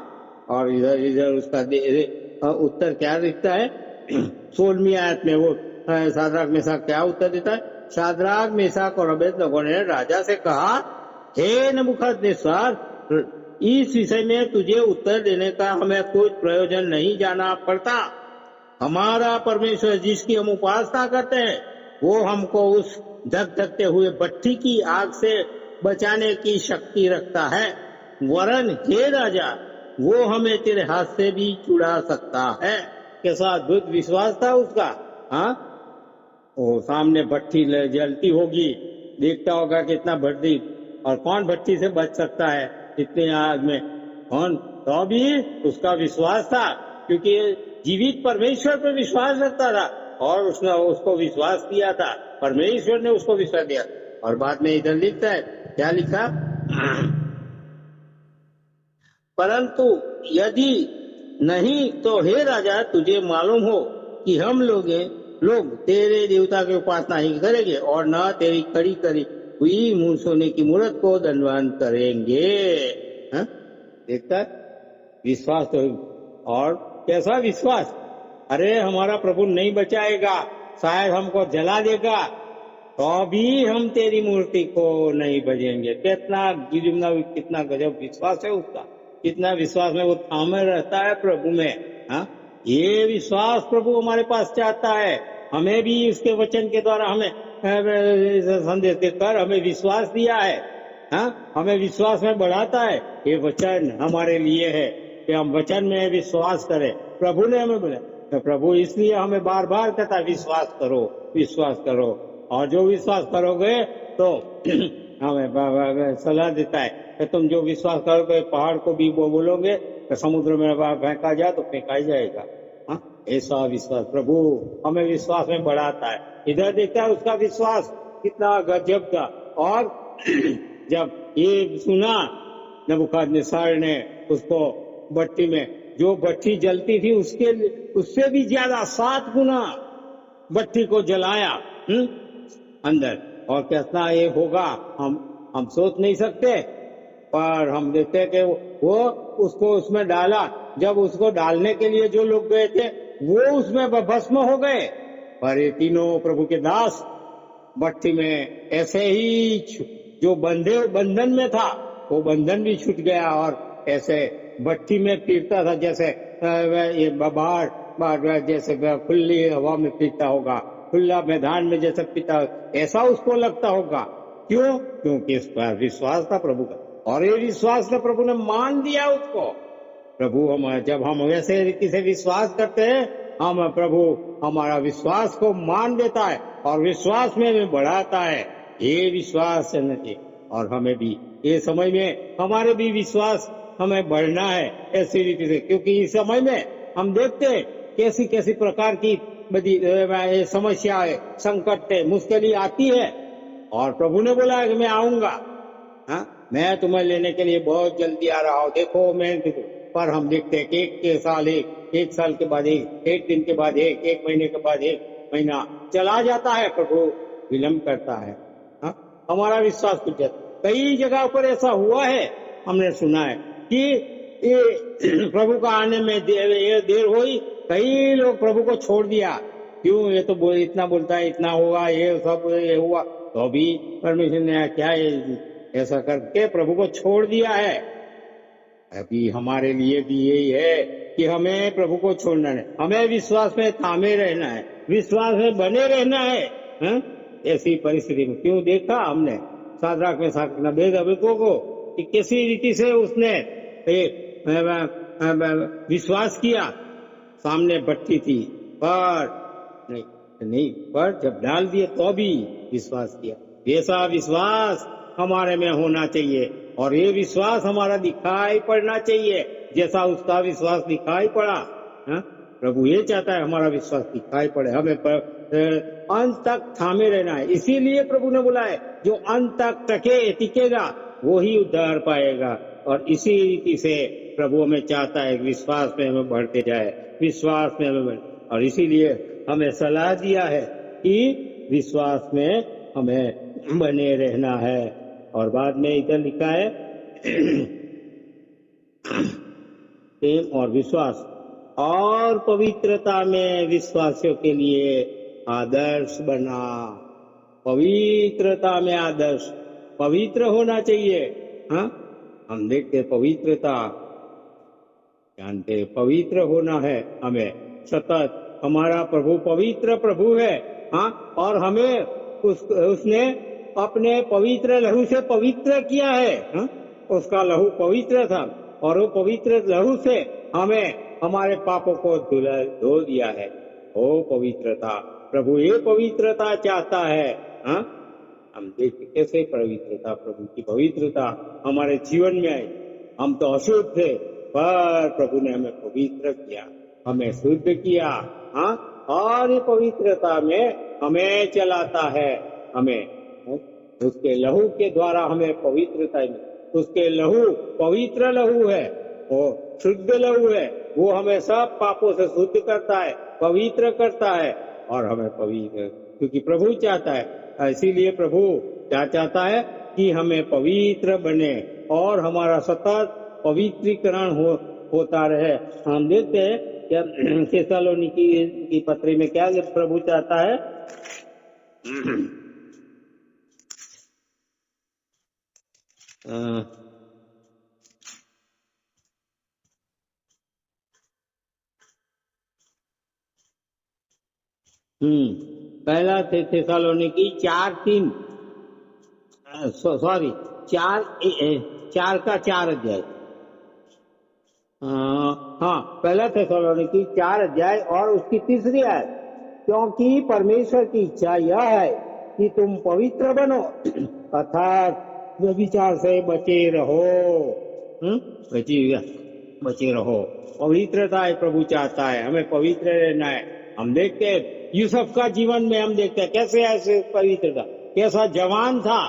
और इधर उसका उत्तर क्या दिखता है? 16वीं आयत में वो शाद्राक मेशक क्या उत्तर देता है? शाद्राक मेशक और अबेदनगो ने राजा से कहा, हे नबूकदनेस्सर, इस विषय में तुझे उत्तर देने का हमें कुछ प्रयोजन नहीं जाना पड़ता। हमारा परमेश्वर जिसकी हम उपासना करते हैं वो हमको उस धकधकते हुए भट्ठी की आग से बचाने की शक्ति रखता है। वरन हे राजा, वो हमें तेरे हाथ से भी छुड़ा सकता है। कैसा अद्भुत विश्वास था उसका। हाँ, वो सामने भट्टी जलती होगी, देखता होगा कितना भट्टी, और कौन भट्टी से बच सकता है इतने आग में, कौन? तो भी उसका विश्वास था, क्योंकि जीवित परमेश्वर पर विश्वास रखता था और उसने उसको विश्वास दिया था, परमेश्वर ने उसको विश्वास दिया। और बाद में इधर लिखता है, क्या लिखा? परंतु यदि नहीं तो हे राजा, तुझे मालूम हो कि हम लोग तेरे देवता की उपासना ही करेंगे और न तेरी खड़ी करी हुई मुंह सोने की मूर्त को दंडवत करेंगे। हाँ? देखता है विश्वास तो। और कैसा विश्वास? अरे हमारा प्रभु नहीं बचाएगा, शायद हमको जला देगा, तो भी हम तेरी मूर्ति को नहीं भजेंगे। कितना गजब विश्वास है उसका, कितना विश्वास में वो थामे रहता है प्रभु में। हाँ, ये विश्वास प्रभु हमारे पास चाहता है। हमें भी उसके वचन के द्वारा हमें संदेश देकर हमें विश्वास दिया है। हाँ, हमें विश्वास में बढ़ाता है। ये वचन हमारे लिए है कि हम वचन में विश्वास करें। प्रभु ने हमें बोला, तो प्रभु इसलिए हमें बार बार कहता है, विश्वास करो, विश्वास करो। और जो विश्वास करोगे तो हमें सलाह देता है कि तुम जो विश्वास करोगे, पहाड़ को भी बोलोगे तो समुद्र में फेंका जाए तो फेंका ही जाएगा। हाँ, ऐसा विश्वास प्रभु हमें विश्वास में बढ़ाता है। इधर देखता है उसका विश्वास कितना गजब का। और जब ये सुना नबूकदनेस्सर ने उसको भट्टी में, जो भट्टी जलती थी उससे भी ज्यादा 7 गुना भट्टी को जलाया अंदर। और कितना ये होगा हम सोच नहीं सकते, पर हम देखते हैं कि वो उसको उसमें डाला। जब उसको डालने के लिए जो लोग गए थे वो उसमें भस्म हो गए, पर ये तीनों प्रभु के दास भट्टी में ऐसे ही, जो बंधन में था वो बंधन भी छूट गया और ऐसे भट्टी में फिरता था, जैसे ये बाहर जैसे खुली हवा में फिरता होगा, खुला मैदान में जैसे फिरता, ऐसा उसको लगता होगा। क्यों? क्योंकि इस पर विश्वास था प्रभु का, और ये विश्वास था प्रभु ने मान दिया उसको। प्रभु जब हम वैसे रीति से विश्वास करते हैं, हम प्रभु हमारा विश्वास को मान देता है और विश्वास में बढ़ाता है। ये विश्वास चाहिए। और हमें भी ये समय में हमारे भी विश्वास हमें बढ़ना है ऐसी रीति से, क्योंकि इस समय में हम देखते हैं कैसी कैसी प्रकार की बड़ी समस्याएं, संकट, मुश्किलें आती है। और प्रभु ने बोला है कि मैं आऊंगा, हाँ, मैं तुम्हें लेने के लिए बहुत जल्दी आ रहा हूँ, देखो मैं देखो। पर हम देखते हैं कि एक साल के बाद एक दिन के बाद एक महीने के बाद एक महीना चला जाता है, प्रभु विलंब करता है। हाँ? हमारा विश्वास कुछ कई जगह पर ऐसा हुआ है, हमने सुना है कि ये प्रभु का आने में देर हुई, कई लोग प्रभु को छोड़ दिया। क्यों? ये तो इतना बोलता है, इतना होगा, ये सब ये हुआ, तो भी परमेश्वर ने क्या ऐसा करके प्रभु को छोड़ दिया है। अभी हमारे लिए भी यही है कि हमें प्रभु को छोड़ना है, हमें विश्वास में थामे रहना है, विश्वास में बने रहना है। ऐसी परिस्थिति में क्यों देखा हमने शाद्राक मेशक अबेदनगो को कि किसी रीति से उसने विश्वास किया। सामने भट्टी थी पर नहीं, पर जब डाल दिए तो भी विश्वास किया। ऐसा विश्वास हमारे में होना चाहिए और ये विश्वास हमारा दिखाई पड़ना चाहिए, जैसा उसका विश्वास दिखाई पड़ा। प्रभु ये चाहता है हमारा विश्वास दिखाई पड़े, हमें अंत तक थामे रहना है। इसीलिए प्रभु ने बोला है जो अंत तक टिकेगा वो ही उद्धार पाएगा। और इसी रीति से प्रभु हमें चाहता है विश्वास में हमें बढ़ते जाए, विश्वास में हमें और इसीलिए हमें सलाह दिया है कि विश्वास में हमें बने रहना है। और बाद में इधर लिखा है प्रेम और विश्वास और पवित्रता में विश्वासियों के लिए आदर्श बना। पवित्रता में आदर्श, पवित्र होना चाहिए। हाँ, हम देखते पवित्रता, जानते पवित्र होना है हमें सतत। हमारा प्रभु पवित्र प्रभु है। हाँ, और हमें उसने अपने पवित्र लहू से पवित्र किया है। हाँ? उसका लहू पवित्र था और वो पवित्र लहू से हमें हमारे पापों को धो दिया है। ओ पवित्रता, प्रभु ये पवित्रता चाहता है। हाँ, हम देखते कैसे पवित्रता, प्रभु की पवित्रता हमारे जीवन में आई। हम तो अशुद्ध थे, पर प्रभु ने हमें पवित्र किया, हमें शुद्ध किया। हाँ, और ये पवित्रता में हमें चलाता है। हमें उसके लहू के द्वारा हमें पवित्रता मिली। उसके लहू पवित्र लहू है, वो शुद्ध लहू है। वो हमें सब पापों से शुद्ध करता है, पवित्र करता है और हमें पवित्र, क्योंकि प्रभु चाहता है। इसीलिए प्रभु क्या चाहता है कि हमें पवित्र बने और हमारा सतत पवित्रीकरण होता रहे। हम देखते हैं क्या थिस्सलुनीकी की पत्री में क्या प्रभु चाहता है। पहला थिस्सलुनीकी 4:3 सॉरी 4 का 4 अध्याय। हाँ, पहला थिस्सलुनीकी 4 अध्याय और उसकी 3री आयत। क्योंकि परमेश्वर की इच्छा यह है कि तुम पवित्र बनो, अर्थात व्यभिचार से बचे रहो। बचे रहो। पवित्रता है प्रभु चाहता है, हमें पवित्र रहना है। हम देखते हैं यूसुफ का जीवन में, हम देखते हैं कैसे ऐसे पवित्रता, कैसा जवान था,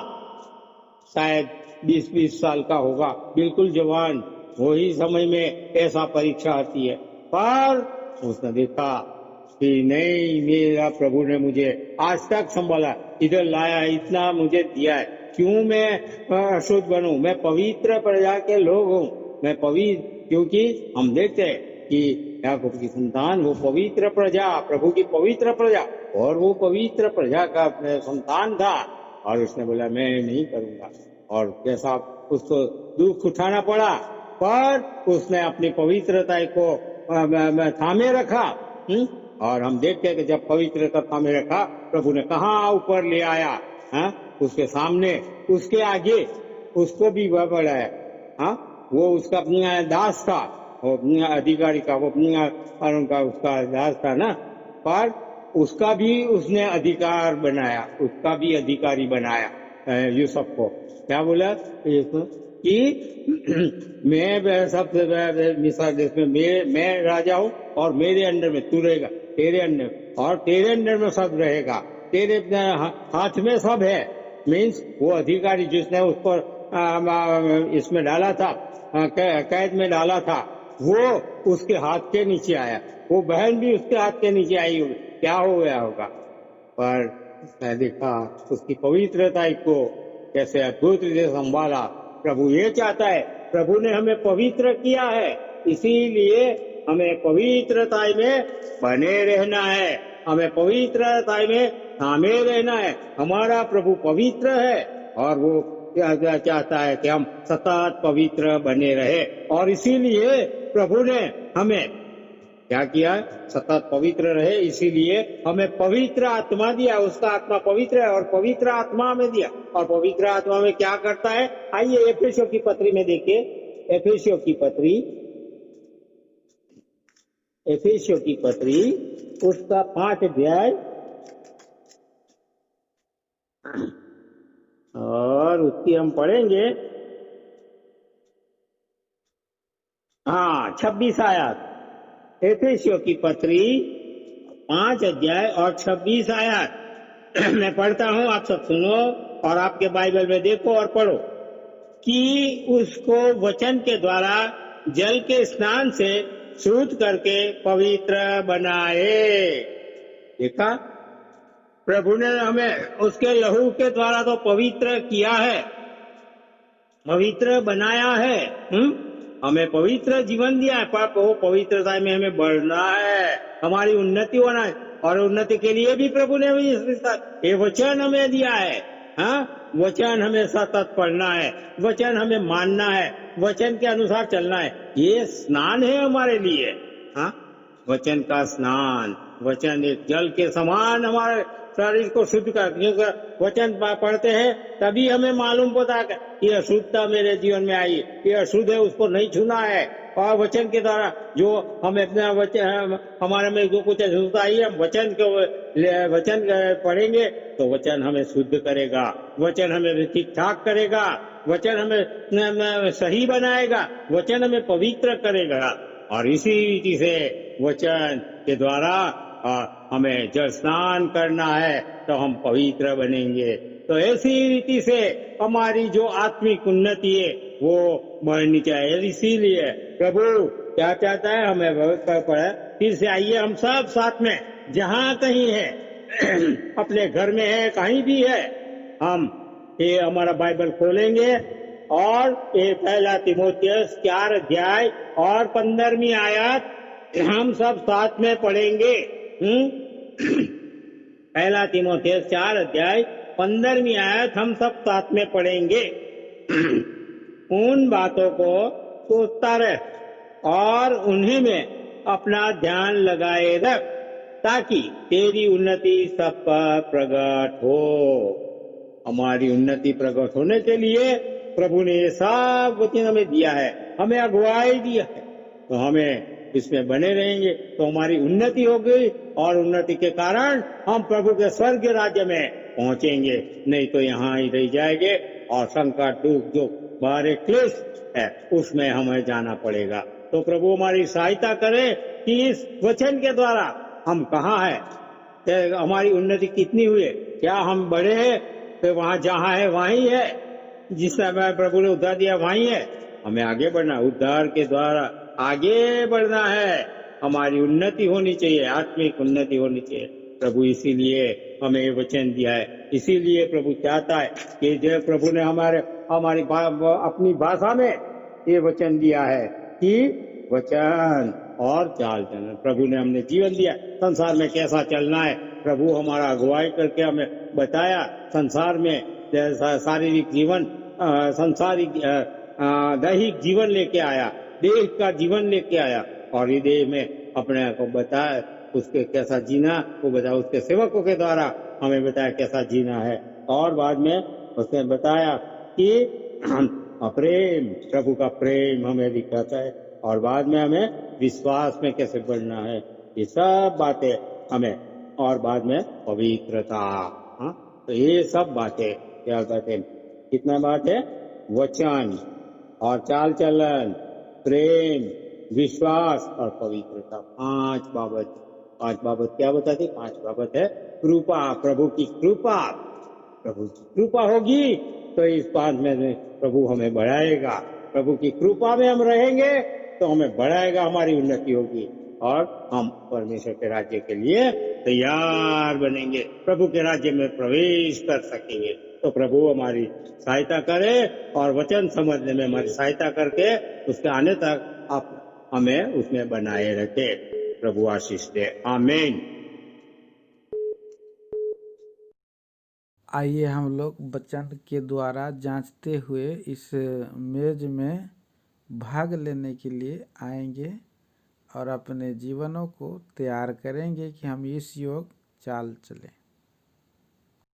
शायद 20-20 साल का होगा, बिल्कुल जवान। वही समय में ऐसा परीक्षा आती है, पर उसने देखा कि नहीं, मेरा प्रभु ने मुझे आज तक संभाला, इधर लाया, इतना मुझे दिया है, क्यों मैं अशुद्ध बनूं? मैं पवित्र प्रजा के लोग हूँ, मैं पवित्र। क्योंकि हम देखते हैं कि याकूब की संतान वो पवित्र प्रजा, प्रभु की पवित्र प्रजा, और वो पवित्र प्रजा का संतान था, और उसने बोला मैं नहीं करूंगा। और कैसा उसको दुख उठाना पड़ा, पर उसने अपनी पवित्रता को थामे रखा। और हम देखते हैं कि जब पवित्रता थामे रखा, प्रभु ने कहाँ ऊपर ले आया। उसके सामने, उसके आगे उसको भी बढ़ाया। वो उसका दास था, वो अधिकारी का, वो उनका उसका दास था ना, पर उसका भी उसने अधिकार बनाया, उसका भी अधिकारी बनाया यूसुफ को। क्या बोला कि मैं सबसे मिस्र देश में मैं राजा हूँ और मेरे अंडर में तू रहेगा, तेरे अंडर, और तेरे अंडर में सब रहेगा, तेरे हाथ में सब है। मीन्स वो अधिकारी जिसने उसको इसमें डाला था, कैद में डाला था, वो उसके हाथ के नीचे आया। वो बहन भी उसके हाथ के नीचे आई होगी, क्या हो गया होगा। पर उसने देखा उसकी पवित्रता को कैसे अद्भुत रीति संभाला। प्रभु ये चाहता है, प्रभु ने हमें पवित्र किया है, इसीलिए हमें पवित्रता में बने रहना है, हमें पवित्रता में थामे रहना है। हमारा प्रभु पवित्र है और वो क्या चाहता है कि हम सतत पवित्र बने रहे, और इसीलिए प्रभु ने हमें क्या किया, सतत पवित्र रहे, इसीलिए हमें पवित्र आत्मा दिया। उसका आत्मा पवित्र है और पवित्र आत्मा हमें दिया। और पवित्र आत्मा में क्या करता है, आइए एफेसियों की पत्री में देखिए। एफेसियों की पत्री उसका 5 अध्याय और उसकी हम पढ़ेंगे 26 आयत। एफेसियों की पत्री 5 अध्याय और 26 आयत मैं पढ़ता हूँ, आप सब सुनो और आपके बाइबल में देखो और पढ़ो। कि उसको वचन के द्वारा जल के स्नान से शुद्ध करके पवित्र बनाए। देखा, प्रभु ने हमें उसके लहू के द्वारा तो पवित्र किया है, पवित्र बनाया है। हमें पवित्र जीवन दिया है, पर वो पवित्रता में हमें बढ़ना है, हमारी उन्नति होना है। और उन्नति के लिए भी प्रभु ने ये वचन हमें दिया है। वचन हमें सतत पढ़ना है, वचन हमें मानना है, वचन के अनुसार चलना है। ये स्नान है हमारे लिए। वचन का स्नान, वचन एक जल के समान हमारे शरीर को शुद्ध कर, क्योंकि वचन पढ़ते हैं तभी हमें मालूम होता है कि ये अशुद्धता मेरे जीवन में आई, ये अशुद्ध है, उसको नहीं छूना है। और वचन के द्वारा जो हमें अपना वचन, हमारे में जो कुछ अशुद्धता आई, हम वचन पढ़ेंगे तो वचन हमें शुद्ध करेगा, वचन हमें ठीक ठाक करेगा, वचन हमें सही बनाएगा, वचन हमें पवित्र करेगा। और इसी रीति से वचन के द्वारा हमें जल स्नान करना है तो हम पवित्र बनेंगे। तो ऐसी रीति से हमारी जो आत्मिक उन्नति है वो बढ़नी चाहिए। इसीलिए प्रभु क्या चाहता है, हमें पढ़े फिर से आइए हम सब साथ में, जहाँ कहीं है अपने घर में है, कहीं भी है, हम ये हमारा बाइबल खोलेंगे और ये पहला तीमुथियुस 4 अध्याय और 15वीं आयत हम सब साथ में पढ़ेंगे। पहला तीमुथियुस 4 अध्याय 15वीं आयत हम सब साथ में पढ़ेंगे। उन बातों को सोचता रह और उन्हीं में अपना ध्यान लगाए रख, ताकि तेरी उन्नति सब पर प्रकट हो। हमारी उन्नति प्रकट होने के लिए प्रभु ने ये सब वचन हमें दिया है, हमें अगुवाई दिया है, तो हमें इसमें बने रहेंगे तो हमारी उन्नति होगी, और उन्नति के कारण हम प्रभु के स्वर्ग राज्य में पहुंचेंगे। नहीं तो यहाँ ही रह जाएंगे और संकट दुख जो बाहर क्लेश है उसमें हमें जाना पड़ेगा। तो प्रभु हमारी सहायता करे कि इस वचन के द्वारा हम कहाँ है, हमारी उन्नति कितनी हुई है, क्या हम बढ़े हैं, तो वहाँ जहाँ है वहीं है, जिस समय प्रभु ने उद्धार दिया वहीं है, हमें आगे बढ़ना, उद्धार के द्वारा आगे बढ़ना है, हमारी उन्नति होनी चाहिए, आत्मिक उन्नति होनी चाहिए। प्रभु इसीलिए हमें वचन दिया है, इसीलिए प्रभु चाहता है कि जो प्रभु ने हमारी अपनी भाषा में ये वचन दिया है कि वचन और चाल चलन। प्रभु ने हमने जीवन दिया, संसार में कैसा चलना है, प्रभु हमारा अगुवाई करके हमें बताया। संसार में शारीरिक जीवन, संसारिक दैहिक जीवन लेके आया, देह का जीवन लेके आया, और ये देह में अपने को बताया उसके कैसा जीना वो बताया, उसके सेवकों के द्वारा हमें बताया कैसा जीना है। और बाद में उसने बताया कि प्रेम, प्रभु का प्रेम हमें दिखाता है, और बाद में हमें विश्वास में कैसे बढ़ना है, ये सब बातें हमें, और बाद में पवित्रता। तो ये सब बातें, क्या बातें, कितना बात है, वचन और चाल चलन, प्रेम, विश्वास और पवित्रता, 5 बाबत। 5 बाबत क्या बताती, 5 बाबत है कृपा, प्रभु की कृपा। प्रभु की कृपा होगी तो इस 5 में प्रभु हमें बढ़ाएगा, प्रभु की कृपा में हम रहेंगे तो हमें बढ़ाएगा, हमारी उन्नति होगी और हम परमेश्वर के राज्य के लिए तैयार बनेंगे, प्रभु के राज्य में प्रवेश कर सकेंगे। तो प्रभु हमारी सहायता करे और वचन समझने में हमारी सहायता करके उसके आने तक आप हमें उसमें बनाए रखे। प्रभु आशीष दे, आमीन। आइए हम लोग वचन के द्वारा जांचते हुए इस मेज में भाग लेने के लिए आएंगे और अपने जीवनों को तैयार करेंगे कि हम इस योग चाल चलें।